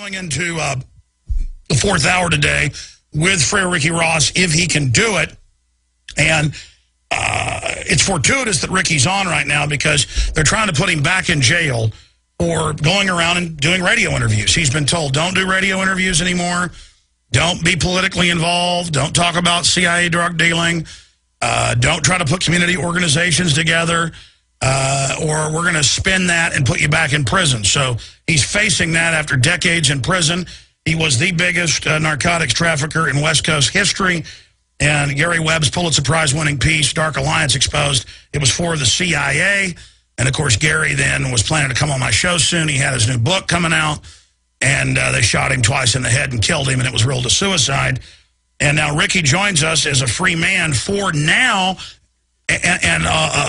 going into the fourth hour today with Freeway Ricky Ross, if he can do it. And it's fortuitous that Ricky's on right now because they're trying to put him back in jail for going around and doing radio interviews. He's been told, don't do radio interviews anymore. Don't be politically involved. Don't talk about CIA drug dealing. Don't try to put community organizations together. Or we're going to spin that and put you back in prison. So he's facing that after decades in prison. He was the biggest narcotics trafficker in West Coast history. And Gary Webb's Pulitzer Prize-winning piece, Dark Alliance, exposed it was for the CIA. And, of course, Gary then was planning to come on my show soon. He had his new book coming out. And they shot him twice in the head and killed him, and it was ruled a suicide. And now Ricky joins us as a free man for now, and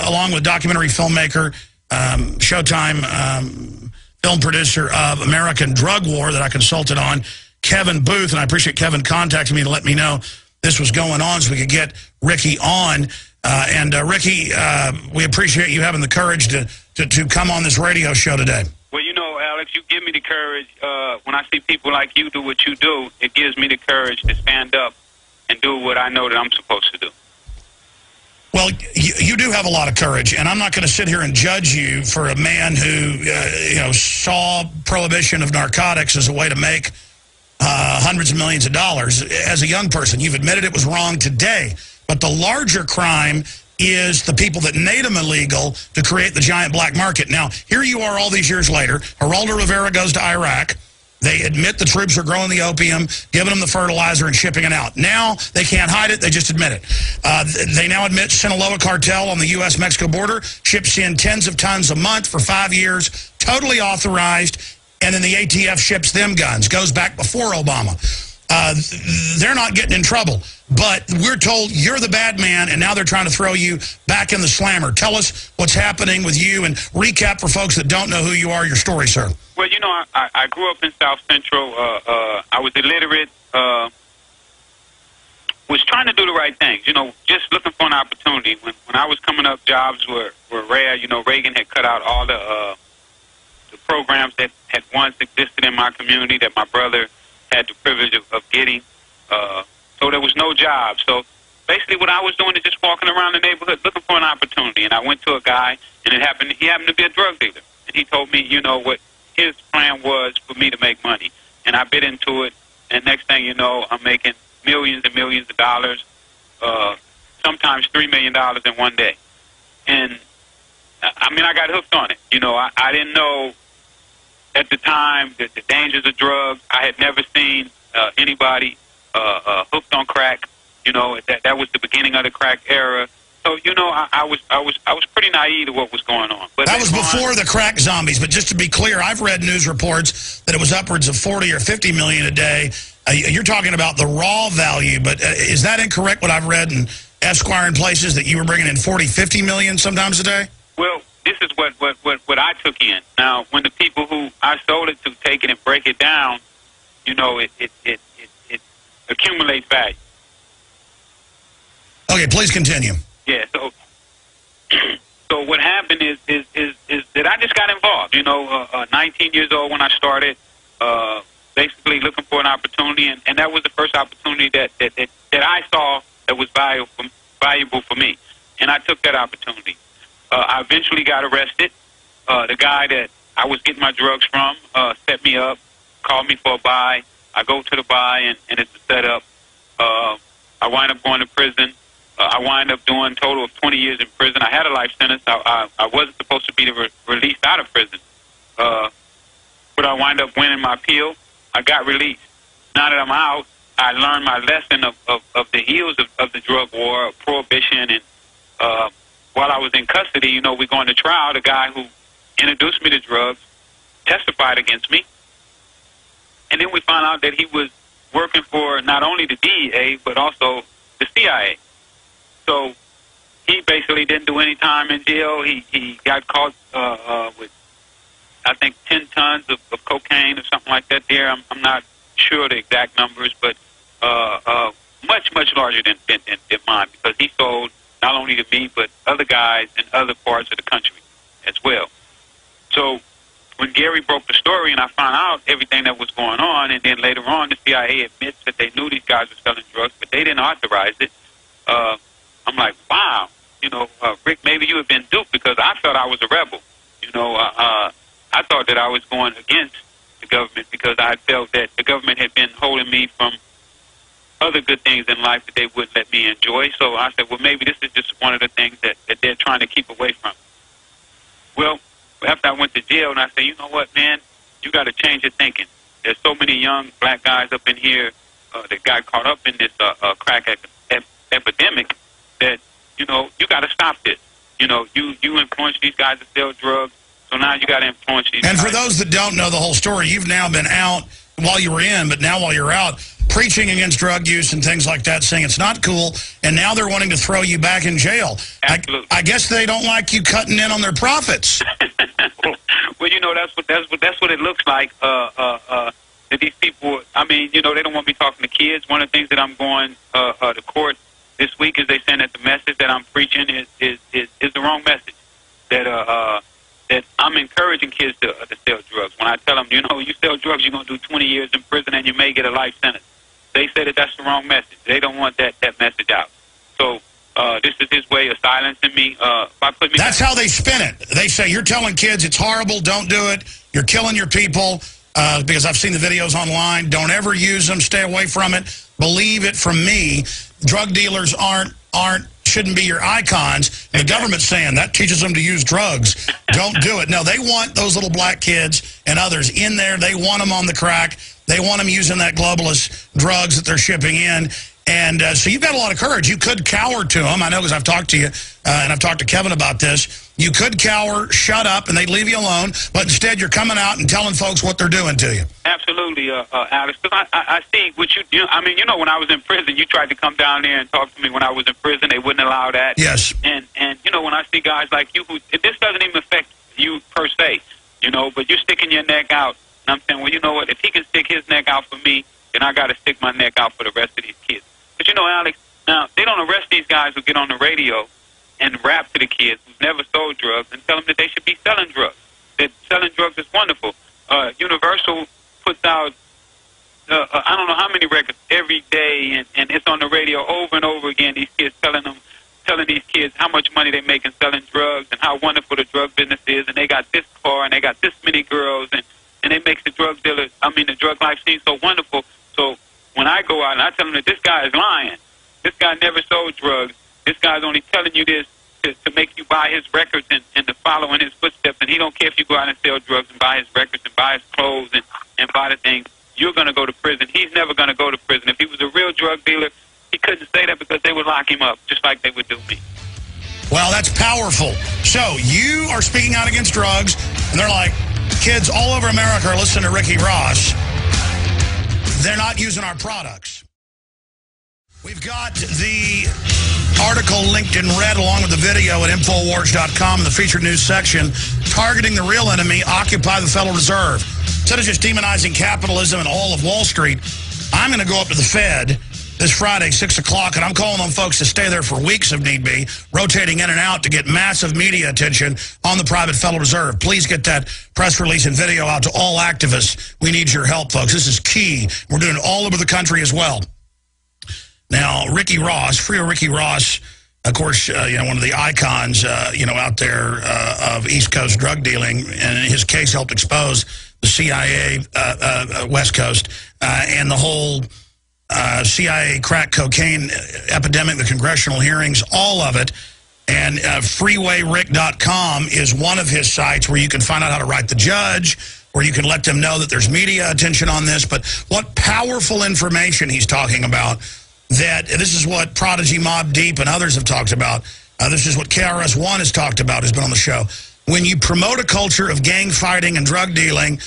along with documentary filmmaker, Showtime film producer of American Drug War that I consulted on, Kevin Booth. And I appreciate Kevin contacting me to let me know this was going on so we could get Ricky on. Ricky, we appreciate you having the courage to come on this radio show today. Well, you know, Alex, you give me the courage. When I see people like you do what you do, it gives me the courage to stand up and do what I know that I'm supposed to do. Well, you do have a lot of courage, and I'm not going to sit here and judge you for a man who, saw prohibition of narcotics as a way to make hundreds of millions of dollars. As a young person, you've admitted it was wrong today, but the larger crime is the people that made them illegal to create the giant black market. Now, here you are all these years later. Geraldo Rivera goes to Iraq. They admit the troops are growing the opium, giving them the fertilizer, and shipping it out. Now, they can't hide it. They just admit it. They now admit Sinaloa cartel on the U.S.-Mexico border ships in tens of tons a month for 5 years, totally authorized, and then the ATF ships them guns. Goes back before Obama. They're not getting in trouble. But we're told you're the bad man, and now they're trying to throw you back in the slammer. Tell us what's happening with you, and recap for folks that don't know who you are, your story, sir. Well, you know, I grew up in South Central. I was illiterate, was trying to do the right things, you know, just looking for an opportunity. When I was coming up, jobs were rare. You know, Reagan had cut out all the programs that had once existed in my community that my brother had the privilege of getting. So there was no job. So basically what I was doing is just walking around the neighborhood looking for an opportunity. And I went to a guy, and he happened to be a drug dealer. And he told me, you know, what his plan was for me to make money. And I bit into it, and next thing you know, I'm making millions and millions of dollars, sometimes $3 million in one day. And, I mean, I got hooked on it. You know, I didn't know at the time the dangers of drugs. I had never seen anybody hooked on crack. You know, that was the beginning of the crack era. So, you know, I was pretty naive to what was going on. But that was before the crack zombies. But just to be clear, I've read news reports that it was upwards of 40 or 50 million a day. You're talking about the raw value, but is that incorrect? What I've read in Esquire and places that you were bringing in 40, 50 million sometimes a day. Well, this is what I took in. Now, when the people who I sold it to take it and break it down, you know, it accumulates value. Okay, please continue. Yeah, so what happened is that I just got involved. You know, 19 years old when I started, basically looking for an opportunity, and that was the first opportunity that I saw that was valuable for me, and I took that opportunity. I eventually got arrested. The guy that I was getting my drugs from set me up, called me for a buy. I go to the buy, and it's a setup. I wind up going to prison. I wind up doing a total of 20 years in prison. I had a life sentence. I wasn't supposed to be released out of prison. But I wind up winning my appeal. I got released. Now that I'm out, I learned my lesson of the heels of the drug war, of prohibition. And while I was in custody, you know, we're going to trial. The guy who introduced me to drugs testified against me. And then we found out that he was working for not only the DEA, but also the CIA. So he basically didn't do any time in jail. He got caught with, I think, 10 tons of cocaine or something like that there. I'm not sure the exact numbers, but much larger than mine, because he sold not only to me, but other guys in other parts of the country as well. So when Gary broke the story and I found out everything that was going on, and then later on the CIA admits that they knew these guys were selling drugs, but they didn't authorize it, I'm like, wow, Rick, maybe you have been duped, because I felt I was a rebel. I thought that I was going against the government because I felt that the government had been holding me from other good things in life that they wouldn't let me enjoy. So I said, well, maybe this is just one of the things that they're trying to keep away from. Well, after I went to jail, and I said, you know what, man, you got to change your thinking. There's so many young black guys up in here that got caught up in this crack epidemic that, you got to stop this. You influence these guys to sell drugs, so now you got to influence these guys. And for those that don't know the whole story, you've now been out while you were in, but now while you're out, preaching against drug use and things like that, saying it's not cool, and now they're wanting to throw you back in jail. Absolutely. I guess they don't like you cutting in on their profits. Well, that's what it looks like. That these people, they don't want me talking to kids. One of the things that I'm going to court this week is they saying that the message that I'm preaching is the wrong message. That I'm encouraging kids to sell drugs. When I tell them, you sell drugs, you're going to do 20 years in prison and you may get a life sentence. They say that that's the wrong message. They don't want that message out. So this is his way of silencing me. By putting me That's how they spin it. They say, you're telling kids it's horrible, don't do it, you're killing your people, because I've seen the videos online. Don't ever use them, stay away from it. Believe it from me. Drug dealers shouldn't be your icons. And the government's saying that teaches them to use drugs. Don't do it. No, they want those little black kids and others in there. They want them on the crack. They want them using that globalist drugs that they're shipping in. And so you've got a lot of courage. You could cower to them. I know because I've talked to you, and I've talked to Kevin about this. You could cower, shut up, and they'd leave you alone. But instead, you're coming out and telling folks what they're doing to you. Absolutely, Alex. Because I see what you do. When I was in prison, you tried to come down there and talk to me when I was in prison. They wouldn't allow that. Yes. And when I see guys like you, this doesn't even affect you per se, but you're sticking your neck out. And I'm saying, well, you know what? If he can stick his neck out for me, then I got to stick my neck out for the rest of these kids. But Alex, now, they don't arrest these guys who get on the radio and rap to the kids who've never sold drugs and tell them that they should be selling drugs. That selling drugs is wonderful. Universal puts out, I don't know how many records every day, and it's on the radio over and over again, these kids telling these kids how much money they make in selling drugs and how wonderful the drug business is, and they got this car and they got this many girls, and it makes the drug life seem so wonderful. So when I go out and I tell them that this guy is lying, this guy never sold drugs, this guy's only telling you this to make you buy his records and to follow in his footsteps, and he don't care if you go out and sell drugs and buy his records and buy his clothes and buy the things, you're going to go to prison. He's never going to go to prison. If he was a real drug dealer, he couldn't say that because they would lock him up, just like they would do me. Well, that's powerful. So you are speaking out against drugs, and they're like, kids all over America are listening to Ricky Ross. They're not using our products. We've got the article linked in red along with the video at Infowars.com in the featured news section, targeting the real enemy, Occupy the Federal Reserve. Instead of just demonizing capitalism and all of Wall Street, I'm going to go up to the Fed this Friday, 6 o'clock, and I'm calling on folks to stay there for weeks if need be, rotating in and out to get massive media attention on the private Federal Reserve. Please get that press release and video out to all activists. We need your help, folks. This is key. We're doing it all over the country as well. Now, Ricky Ross, Freeway Ricky Ross, of course, one of the icons, out there of East Coast drug dealing, and his case helped expose the CIA West Coast and the whole CIA crack cocaine epidemic, the congressional hearings, all of it. And freewayrick.com is one of his sites where you can find out how to write the judge, where you can let them know that there's media attention on this. But what powerful information he's talking about. That this is what Prodigy, Mobb Deep, and others have talked about. This is what KRS-One has talked about, has been on the show. When you promote a culture of gang fighting and drug dealing,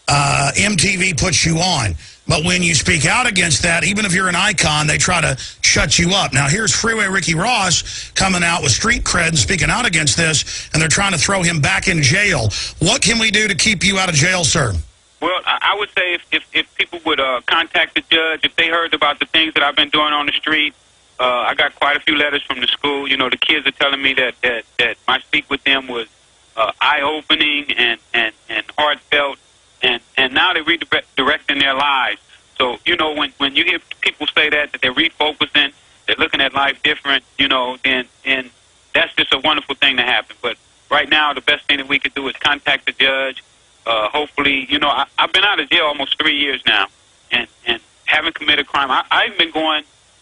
MTV puts you on. But when you speak out against that, even if you're an icon, they try to shut you up. Now, here's Freeway Ricky Ross coming out with street cred and speaking out against this, and they're trying to throw him back in jail. What can we do to keep you out of jail, sir? Well, I would say if people would contact the judge, if they heard about the things that I've been doing on the street, I got quite a few letters from the school. The kids are telling me that my speak with them was eye-opening and heartfelt, and now they're redirecting their lives. So, you know, when you hear people say that they're refocusing, they're looking at life different, you know, then that's just a wonderful thing to happen. But right now, the best thing that we could do is contact the judge. Hopefully, you know, I've been out of jail almost 3 years now, and haven't committed crime. I've been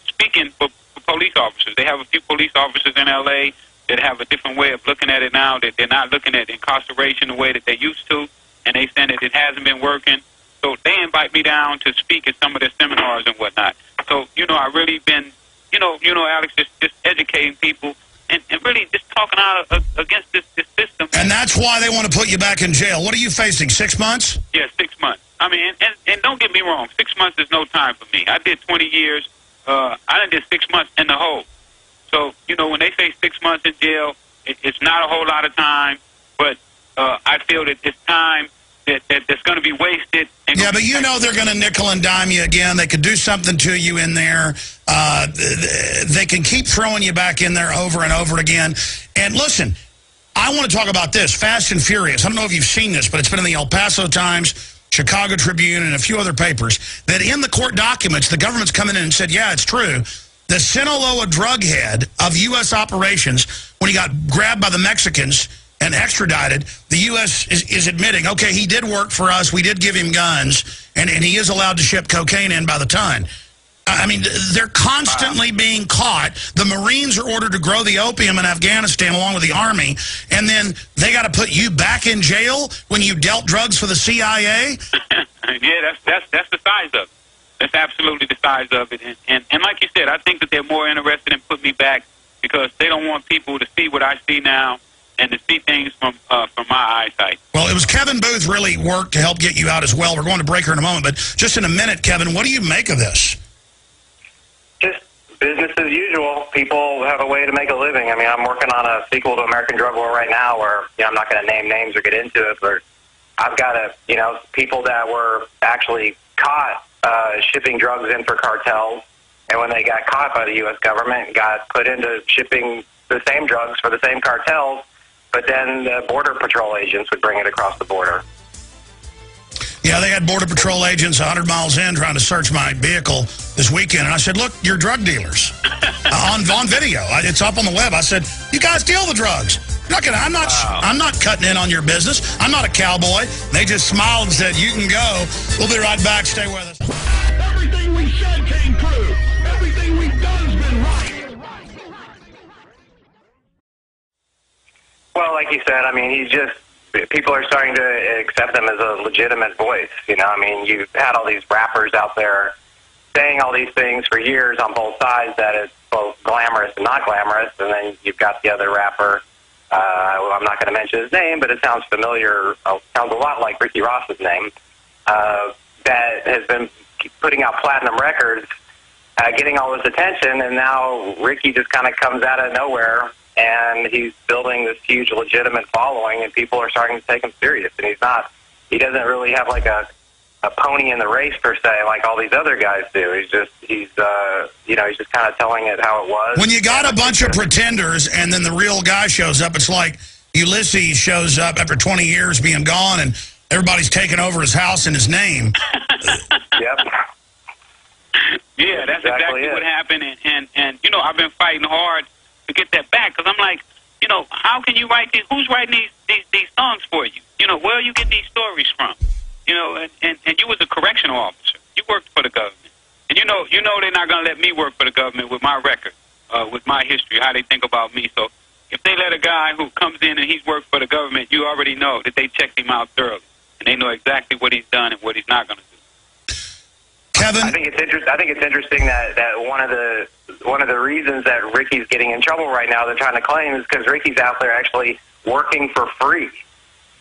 speaking for police officers. They have a few police officers in L.A. that have a different way of looking at it now, that they're not looking at incarceration the way that they used to, and they saying that it hasn't been working. So they invite me down to speak at some of their seminars and whatnot. So, you know, I've really been, you know, Alex, just educating people and really just talking out against this system. And that's why they want to put you back in jail. What are you facing, 6 months? Yeah, 6 months. I mean, and don't get me wrong, 6 months is no time for me. I did 20 years. I did 6 months in the hole. So, you know, when they say 6 months in jail, it's not a whole lot of time, but I feel that it's time that's going to be wasted. Yeah, but you know they're going to nickel and dime you again. They could do something to you in there. They can keep throwing you back in there over and over again. And listen, I want to talk about this, Fast and Furious. I don't know if you've seen this, but it's been in the El Paso Times, Chicago Tribune, and a few other papers, that in the court documents, the government's come in and said, yeah, it's true. The Sinaloa drug head of U.S. operations, when he got grabbed by the Mexicans and extradited, the U.S. is admitting, okay, he did work for us, we did give him guns, and he is allowed to ship cocaine in by the ton. I mean, they're constantly being caught. The Marines are ordered to grow the opium in Afghanistan along with the Army, and then they got to put you back in jail when you dealt drugs for the CIA? Yeah, that's the size of it. That's absolutely the size of it. And like you said, I think that they're more interested in putting me back because they don't want people to see what I see now and to see things from my eyesight. Well, it was Kevin Booth really worked to help get you out as well. We're going to break her in a moment, but just in a minute, Kevin, what do you make of this? Just business as usual. People have a way to make a living. I mean, I'm working on a sequel to American Drug War right now where, you know, I'm not going to name names or get into it, but I've got people that were actually caught shipping drugs in for cartels, and when they got caught by the U.S. government, got put into shipping the same drugs for the same cartels, but then the Border Patrol agents would bring it across the border. Yeah, they had Border Patrol agents 100 miles in trying to search my vehicle this weekend, and I said, look, you're drug dealers. on video. It's up on the web. I said, you guys deal the drugs. I'm not cutting in on your business. I'm not a cowboy. They just smiled and said, you can go. We'll be right back. Stay with us. Everything we said came true. Everything we've done has been right. Well, like you said, I mean, people are starting to accept them as a legitimate voice. You know, I mean, you've had all these rappers out there saying all these things for years on both sides, that it's both glamorous and not glamorous, and then you've got the other rapper, I'm not going to mention his name, but it sounds familiar, sounds a lot like Ricky Ross's name, that has been putting out platinum records, getting all this attention, and now Ricky just kind of comes out of nowhere, and he's building this huge legitimate following, and people are starting to take him serious, and he doesn't really have like a pony in the race per se, like all these other guys do. He's just kind of telling it how it was. When you got a bunch of pretenders and then the real guy shows up, it's like Ulysses shows up after 20 years being gone and everybody's taking over his house in his name. Yep. Yeah, that's exactly what happened. And you know, I've been fighting hard to get that back because I'm like, you know, how can you write these? Who's writing these songs for you? You know, where you get these stories from? You know, and you was a correctional officer. You worked for the government. And you know they're not going to let me work for the government with my record, with my history, how they think about me. So if they let a guy who comes in and he's worked for the government, you already know that they checked him out thoroughly. And they know exactly what he's done and what he's not going to do. Kevin? I think it's interesting that one of the reasons that Ricky's getting in trouble right now, they're trying to claim, is because Ricky's out there actually working for free.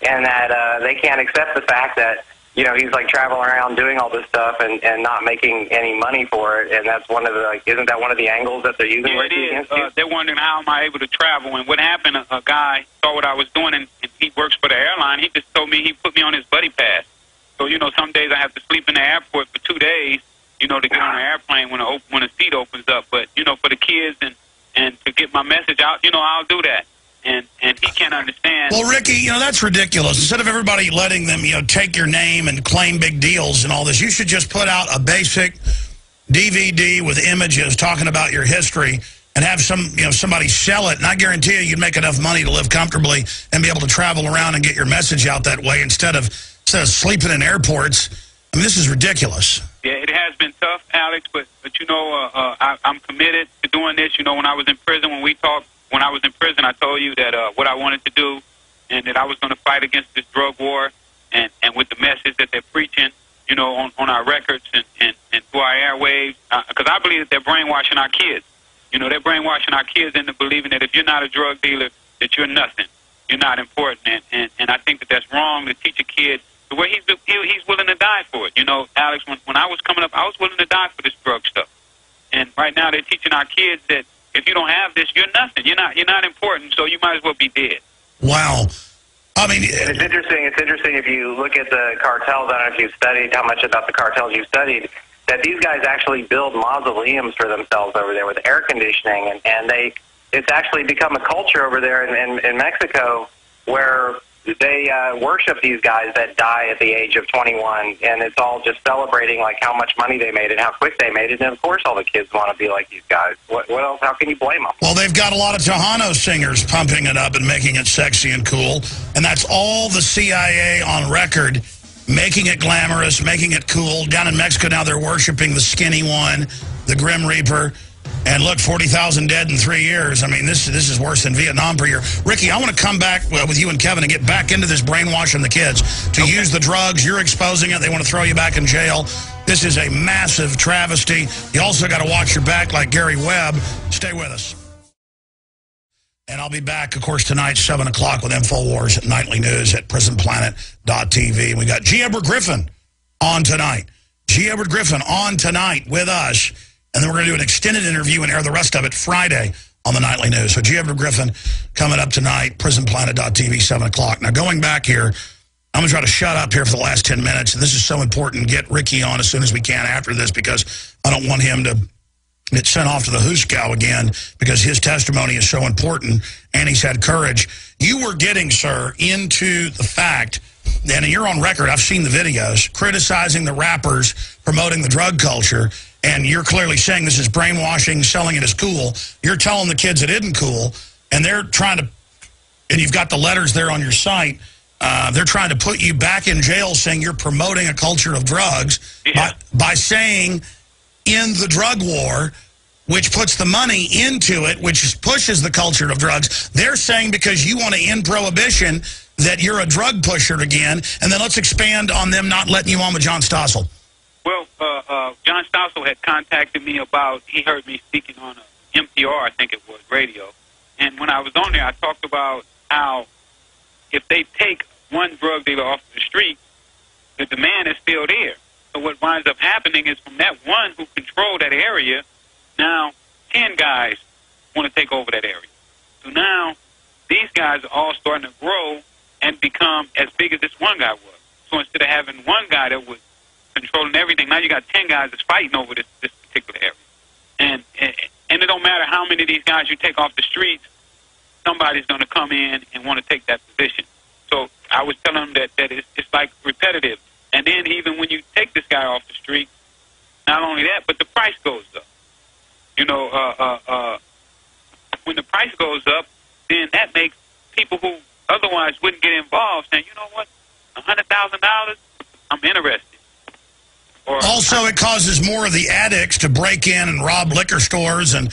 And that they can't accept the fact that, you know, he's like traveling around doing all this stuff and not making any money for it. And that's one of the, isn't that one of the angles that they're using? Yeah, it is. They're wondering how am I able to travel. And what happened, a guy saw what I was doing, and he works for the airline. He just told me he put me on his buddy pass. So, you know, some days I have to sleep in the airport for 2 days, you know, to get on an airplane when a seat opens up. But, you know, for the kids and to get my message out, you know, I'll do that. and he can't understand. Well, Ricky, you know, that's ridiculous. Instead of everybody letting them, you know, take your name and claim big deals and all this, you should just put out a basic DVD with images talking about your history and have somebody sell it. And I guarantee you'd make enough money to live comfortably and be able to travel around and get your message out that way instead of sleeping in airports. I mean, this is ridiculous. Yeah, it has been tough, Alex, but you know, I'm committed to doing this. You know, when I was in prison, when I was in prison, I told you that what I wanted to do and that I was going to fight against this drug war and with the message that they're preaching, you know, on our records and through our airwaves, because I believe that they're brainwashing our kids. You know, they're brainwashing our kids into believing that if you're not a drug dealer, that you're nothing. You're not important. And I think that that's wrong to teach a kid the way he's willing to die for it. You know, Alex, when I was coming up, I was willing to die for this drug stuff. And right now they're teaching our kids that if you don't have this, you're nothing. You're not important, so you might as well be dead. Wow. I mean, it's interesting. It's interesting if you look at the cartels. I don't know if you've studied how much about the cartels you've studied. That these guys actually build mausoleums for themselves over there with air conditioning, and it's actually become a culture over there in Mexico where they worship these guys that die at the age of 21, and it's all just celebrating like how much money they made and how quick they made it. And of course, all the kids want to be like these guys. What else? How can you blame them? Well, they've got a lot of Tejano singers pumping it up and making it sexy and cool, and that's all the CIA on record, making it glamorous, making it cool. Down in Mexico now, they're worshiping the skinny one, the Grim Reaper. And look, 40,000 dead in 3 years. I mean, this is worse than Vietnam per year. Ricky, I want to come back with you and Kevin and get back into this brainwashing the kids to use the drugs. You're exposing it. They want to throw you back in jail. This is a massive travesty. You also got to watch your back like Gary Webb. Stay with us. And I'll be back, of course, tonight, 7 o'clock with InfoWars at Nightly News at PrisonPlanet.tv. We got G. Edward Griffin on tonight. G. Edward Griffin on tonight with us. And then we're going to do an extended interview and air the rest of it Friday on the Nightly News. So G. Edward Griffin coming up tonight, PrisonPlanet.tv, 7 o'clock. Now, going back here, I'm going to try to shut up here for the last 10 minutes. And this is so important. Get Ricky on as soon as we can after this because I don't want him to get sent off to the Hooskow again because his testimony is so important and he's had courage. You were getting, sir, into the fact, and you're on record, I've seen the videos, criticizing the rappers, promoting the drug culture, and you're clearly saying this is brainwashing, selling it as cool. You're telling the kids it isn't cool, and they're trying to, and you've got the letters there on your site, they're trying to put you back in jail saying you're promoting a culture of drugs by saying in the drug war, which puts the money into it, which pushes the culture of drugs. They're saying because you want to end prohibition that you're a drug pusher again, and then let's expand on them not letting you on with John Stossel. Well, John Stossel had contacted me about, he heard me speaking on a NPR, I think it was, radio. And when I was on there, I talked about how if they take one drug dealer off the street, the demand is still there. So what winds up happening is from that one who controlled that area, now 10 guys want to take over that area. So now these guys are all starting to grow and become as big as this one guy was. So instead of having one guy that was controlling everything, now you got 10 guys that's fighting over this particular area. And it don't matter how many of these guys you take off the streets, somebody's going to come in and want to take that position. So I was telling them that it's like repetitive. And then even when you take this guy off the street, not only that, but the price goes up. You know, when the price goes up, then that makes people who otherwise wouldn't get involved saying, you know what, $100,000, I'm interested. Or, also, it causes more of the addicts to break in and rob liquor stores and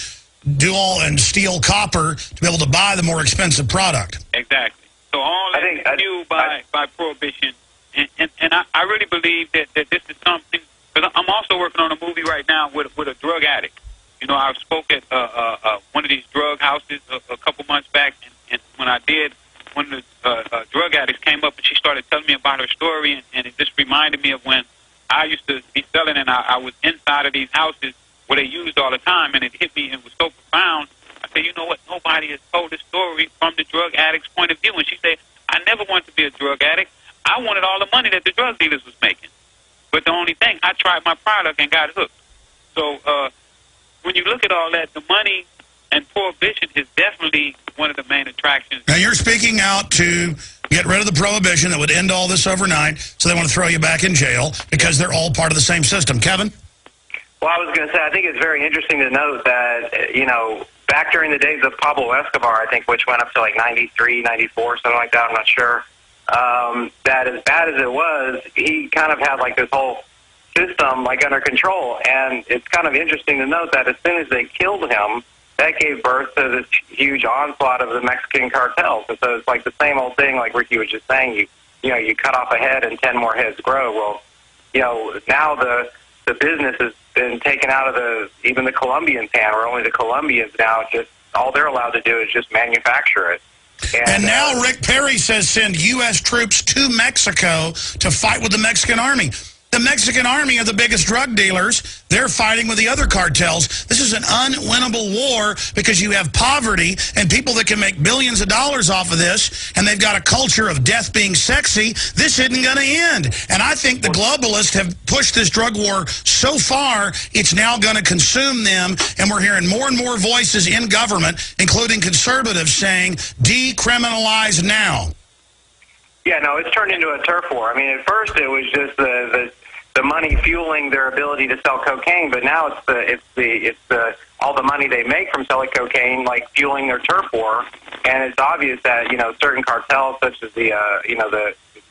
steal copper to be able to buy the more expensive product. Exactly. So all that is fueled by prohibition. And I really believe that this is something, because I'm also working on a movie right now with a drug addict. You know, I spoke at one of these drug houses a couple months back, and when I did, one of the drug addicts came up and she started telling me about her story, and it just reminded me of when I used to be selling, and I was inside of these houses where they used all the time, and it hit me and it was so profound. I said, you know what, nobody has told this story from the drug addict's point of view. And she said, I never wanted to be a drug addict. I wanted all the money that the drug dealers was making. But the only thing, I tried my product and got hooked. So when you look at all that, the money And prohibition is definitely one of the main attractions. Now, you're speaking out to get rid of the prohibition that would end all this overnight, so they want to throw you back in jail because they're all part of the same system. Kevin? Well, I was going to say, I think it's very interesting to note that, you know, back during the days of Pablo Escobar, I think, which went up to like 93, 94, something like that, I'm not sure, that as bad as it was, he kind of had like this whole system like under control. And it's kind of interesting to note that as soon as they killed him, that gave birth to this huge onslaught of the Mexican cartels. And so it's like the same old thing, like Ricky was just saying, you know, you cut off a head and 10 more heads grow. Well, you know, now the business has been taken out of even the Colombian pan, where only the Colombians now just, all they're allowed to do is just manufacture it. And now Rick Perry says send U.S. troops to Mexico to fight with the Mexican army. The Mexican army are the biggest drug dealers. They're fighting with the other cartels. This is an unwinnable war because you have poverty and people that can make billions of dollars off of this, and they've got a culture of death being sexy. This isn't going to end. And I think the globalists have pushed this drug war so far, it's now going to consume them, and we're hearing more and more voices in government, including conservatives, saying decriminalize now. Yeah, no, it's turned into a turf war. I mean, at first it was just the money fueling their ability to sell cocaine, but now it's all the money they make from selling cocaine, like fueling their turf war. And it's obvious that, you know, certain cartels, such as the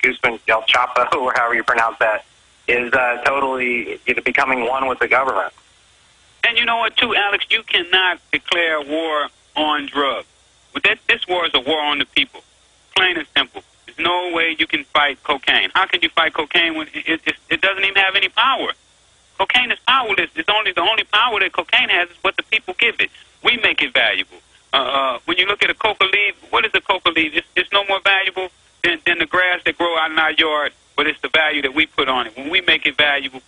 Guzman El Chapo, or however you pronounce that, is totally becoming one with the government. And you know what, too, Alex? You cannot declare war on drugs. This war is a war on the people, plain and simple. There's no way you can fight cocaine. How can you fight cocaine when it doesn't even have any power? Cocaine is powerless. It's the only power that cocaine has is what the people give it. We make it valuable. When you look at a coca leaf, what is a coca leaf? It's no more valuable than the grass that grow out in our yard, but it's the value that we put on it. When we make it valuable,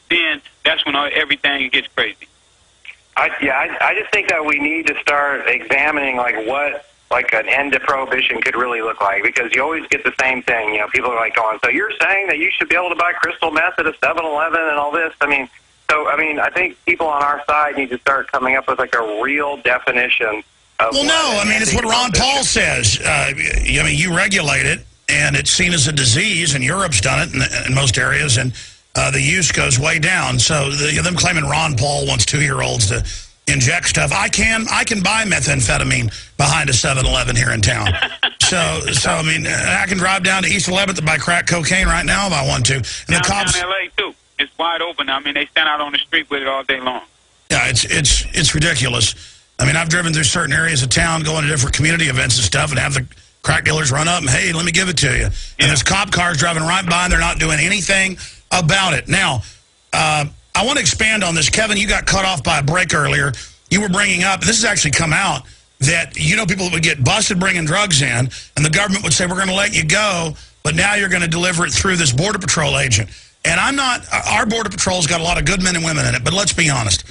then that's when everything gets crazy. I just think that we need to start examining what an end to prohibition could really look like, because you always get the same thing. You know, people are like going, so you're saying that you should be able to buy crystal meth at a 7-Eleven and all this? I mean, I think people on our side need to start coming up with like a real definition of it's what Ron Paul says. I mean, you regulate it, and it's seen as a disease, and Europe's done it in most areas, and the use goes way down. So them claiming Ron Paul wants 2-year-olds to inject stuff. I can buy methamphetamine behind a 7-Eleven here in town. So I mean, I can drive down to East 11th to buy crack cocaine right now if I want to. And the cops, down in L.A. too. It's wide open. I mean, they stand out on the street with it all day long. Yeah, it's ridiculous. I mean, I've driven through certain areas of town, going to different community events and stuff, and have the crack dealers run up and, hey, let me give it to you. And there's cop cars driving right by, and they're not doing anything about it. Now, I want to expand on this. Kevin, you got cut off by a break earlier. You were bringing up, this has actually come out, that people that would get busted bringing drugs in, and the government would say, we're going to let you go, but now you're going to deliver it through this Border Patrol agent. And our Border Patrol's got a lot of good men and women in it, but let's be honest.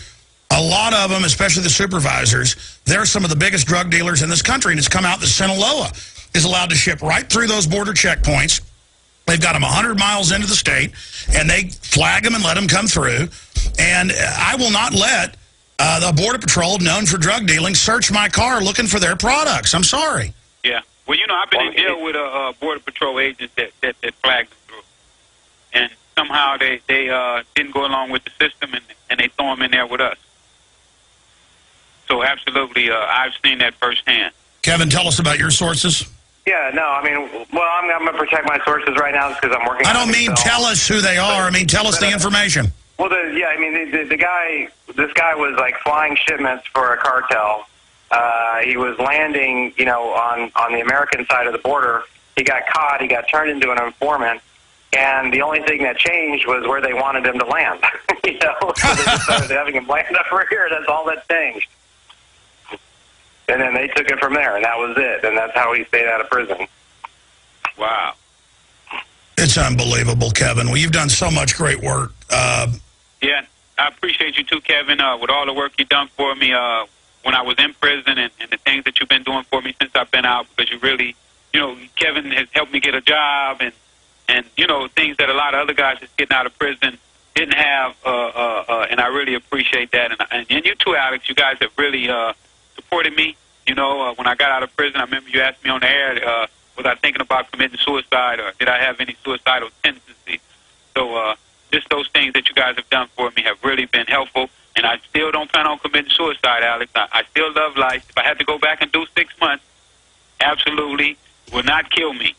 A lot of them, especially the supervisors, they're some of the biggest drug dealers in this country, and it's come out that Sinaloa is allowed to ship right through those border checkpoints. They've got them 100 miles into the state, and they flag them and let them come through. And I will not let the Border Patrol, known for drug dealing, search my car looking for their products. I'm sorry. Yeah. Well, I've been in jail with a Border Patrol agent that flagged them through. And somehow they didn't go along with the system, and they throw them in there with us. So absolutely, I've seen that firsthand. Kevin, tell us about your sources. Yeah, no, I mean, well, I'm going to protect my sources right now because I'm working on it. I don't mean tell us who they are. I mean, tell us the information. Well, this guy was like flying shipments for a cartel. He was landing, on the American side of the border. He got caught. He got turned into an informant. And the only thing that changed was where they wanted him to land. So they just started having him land over here. That's all that changed. And then they took it from there, and that was it. And that's how he stayed out of prison. Wow. It's unbelievable, Kevin. Well, you've done so much great work. Yeah, I appreciate you too, Kevin, with all the work you've done for me when I was in prison and the things that you've been doing for me since I've been out, because you really, Kevin has helped me get a job and things that a lot of other guys just getting out of prison didn't have, and I really appreciate that. And you too, Alex. You guys have really supported me. You know, when I got out of prison, I remember you asked me on the air, was I thinking about committing suicide or did I have any suicidal tendencies? So just those things that you guys have done for me have really been helpful. And I still don't plan on committing suicide, Alex. I still love life. If I had to go back and do 6 months, absolutely would not kill me.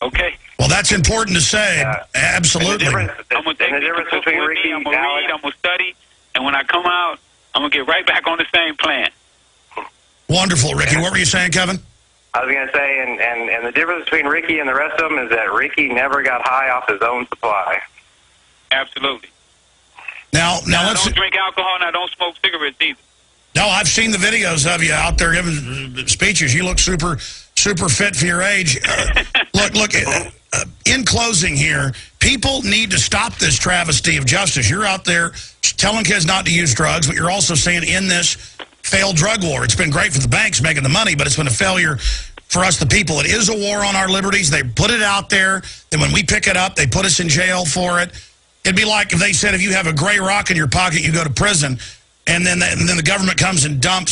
Okay? Well, that's important to say. Absolutely. I'm going to take the difference between Ricky, I'm going to read, I'm going to study, and when I come out, I'm going to get right back on the same plan. Wonderful, Ricky. What were you saying, Kevin? I was going to say, and the difference between Ricky and the rest of them is that Ricky never got high off his own supply. Absolutely. Now I let's... don't drink alcohol and I don't smoke cigarettes either. No, I've seen the videos of you out there giving speeches. You look super fit for your age. Look. In closing here, people need to stop this travesty of justice. You're out there telling kids not to use drugs, but you're also saying in this failed drug war. It's been great for the banks making the money, but it's been a failure for us, the people. It is a war on our liberties. They put it out there. Then when we pick it up, they put us in jail for it. It'd be like if they said if you have a gray rock in your pocket, you go to prison. And then the government comes and dump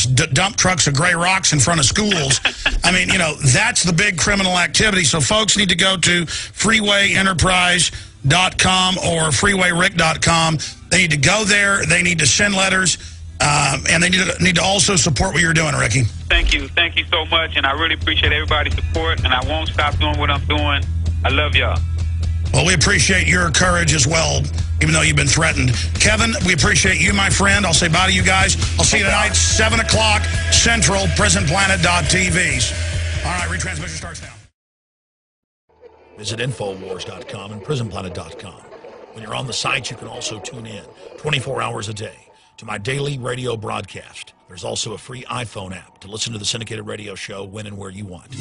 trucks of gray rocks in front of schools. I mean, you know, that's the big criminal activity. So folks need to go to freewayenterprise.com or freewayrick.com. They need to go there. They need to send letters. And they need to also support what you're doing, Ricky. Thank you. Thank you so much. And I really appreciate everybody's support. And I won't stop doing what I'm doing. I love y'all. Well, we appreciate your courage as well, even though you've been threatened. Kevin, we appreciate you, my friend. I'll say bye to you guys. I'll see you tonight, 7 o'clock Central, prisonplanet.tvs. All right, retransmission starts now. Visit Infowars.com and prisonplanet.com. When you're on the site, you can also tune in 24 hours a day to my daily radio broadcast. There's also a free iPhone app to listen to the syndicated radio show when and where you want.